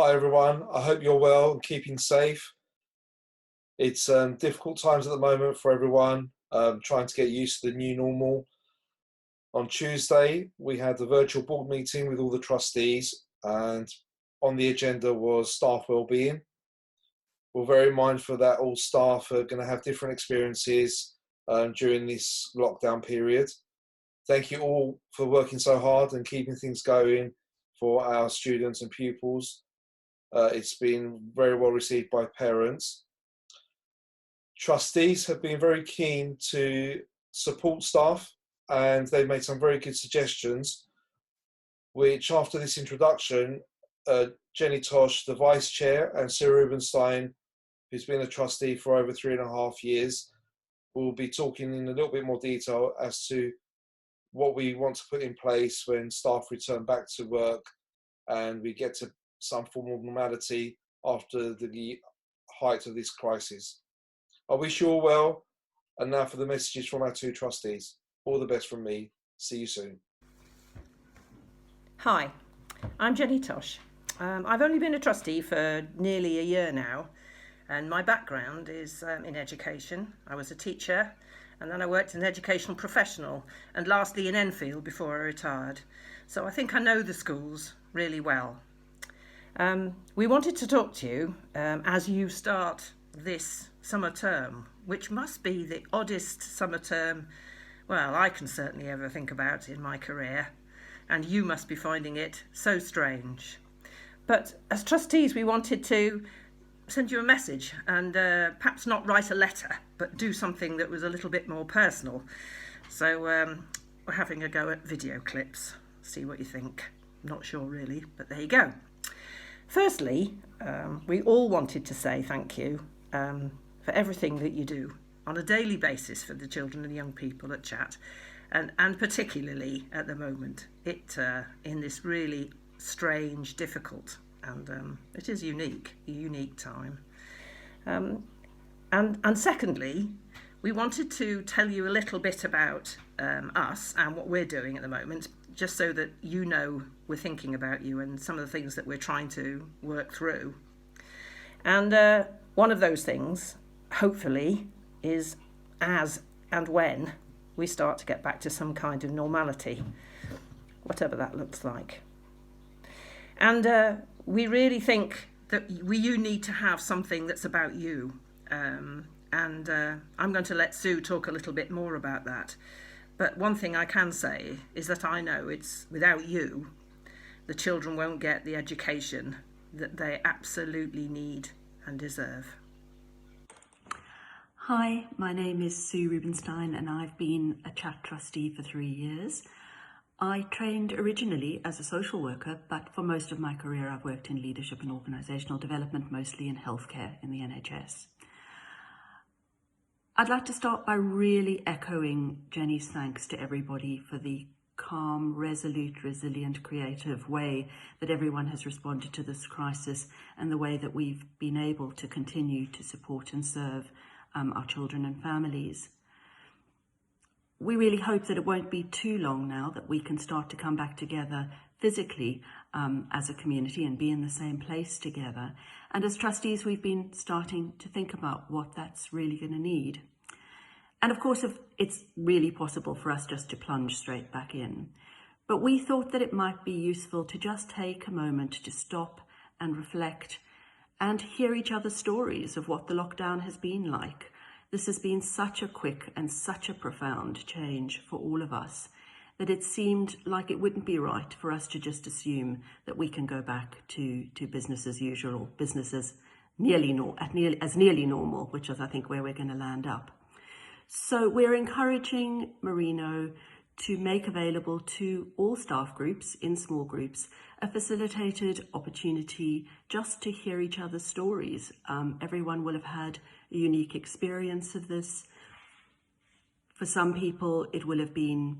Hi everyone, I hope you're well and keeping safe. It's difficult times at the moment for everyone, trying to get used to the new normal. On Tuesday, we had the virtual board meeting with all the trustees, and on the agenda was staff wellbeing. We're very mindful that all staff are going to have different experiences during this lockdown period. Thank you all for working so hard and keeping things going for our students and pupils. It's been very well received by parents. Trustees have been very keen to support staff, and they've made some very good suggestions, which after this introduction, Jenny Tosh, the Vice Chair, and Sir Rubinstein, who's been a trustee for over 3.5 years, will be talking in a little bit more detail as to what we want to put in place when staff return back to work and we get to some form of normality after the height of this crisis. I wish you all well, and now for the messages from our two trustees. All the best from me. See you soon. Hi, I'm Jenny Tosh. I've only been a trustee for nearly a year now, and my background is in education. I was a teacher, and then I worked as an educational professional, and lastly in Enfield before I retired. So I think I know the schools really well. We wanted to talk to you as you start this summer term, which must be the oddest summer term, well, I can certainly ever think about in my career, and you must be finding it so strange. But as trustees, we wanted to send you a message and perhaps not write a letter, but do something that was a little bit more personal. So we're having a go at video clips. See what you think. I'm not sure really, but there you go. Firstly, we all wanted to say thank you for everything that you do on a daily basis for the children and young people at Chat, and particularly at the moment, in this really strange, difficult, and it is a unique time. And secondly, we wanted to tell you a little bit about us and what we're doing at the moment, just so that you know we're thinking about you and some of the things that we're trying to work through. And one of those things, hopefully, is as and when we start to get back to some kind of normality, whatever that looks like. And we really think that you need to have something that's about you. And I'm going to let Sue talk a little bit more about that. But one thing I can say is that I know it's without you, the children won't get the education that they absolutely need and deserve. Hi, my name is Sue Rubinstein and I've been a Chat trustee for 3 years. I trained originally as a social worker, but for most of my career I've worked in leadership and organisational development, mostly in healthcare in the NHS. I'd like to start by really echoing Jenny's thanks to everybody for the calm, resolute, resilient, creative way that everyone has responded to this crisis and the way that we've been able to continue to support and serve our children and families. We really hope that it won't be too long now that we can start to come back together physically as a community and be in the same place together. And as trustees, we've been starting to think about what that's really going to need. And of course, if it's really possible for us just to plunge straight back in. But we thought that it might be useful to just take a moment to stop and reflect and hear each other's stories of what the lockdown has been like. This has been such a quick and such a profound change for all of us that it seemed like it wouldn't be right for us to just assume that we can go back to business as usual, business as nearly normal, which is I think where we're going to land up. So we're encouraging Marino to make available to all staff groups in small groups a facilitated opportunity just to hear each other's stories. Everyone will have had a unique experience of this. For some people, it will have been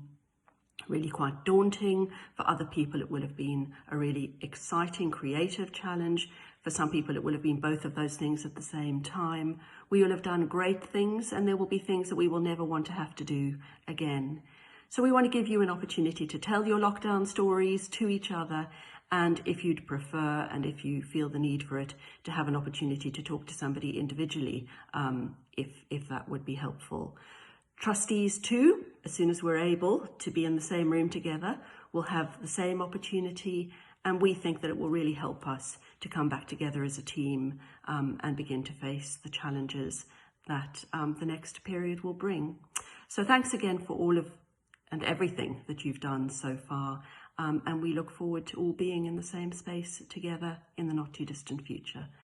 really quite daunting. For other people, it will have been a really exciting, creative challenge. For some people, it will have been both of those things at the same time. We will have done great things, and there will be things that we will never want to have to do again. So we want to give you an opportunity to tell your lockdown stories to each other And if you'd prefer, and if you feel the need for it, to have an opportunity to talk to somebody individually, if that would be helpful. Trustees too, as soon as we're able to be in the same room together, will have the same opportunity, and we think that it will really help us to come back together as a team and begin to face the challenges that the next period will bring. So thanks again for all of and everything that you've done so far, and we look forward to all being in the same space together in the not too distant future.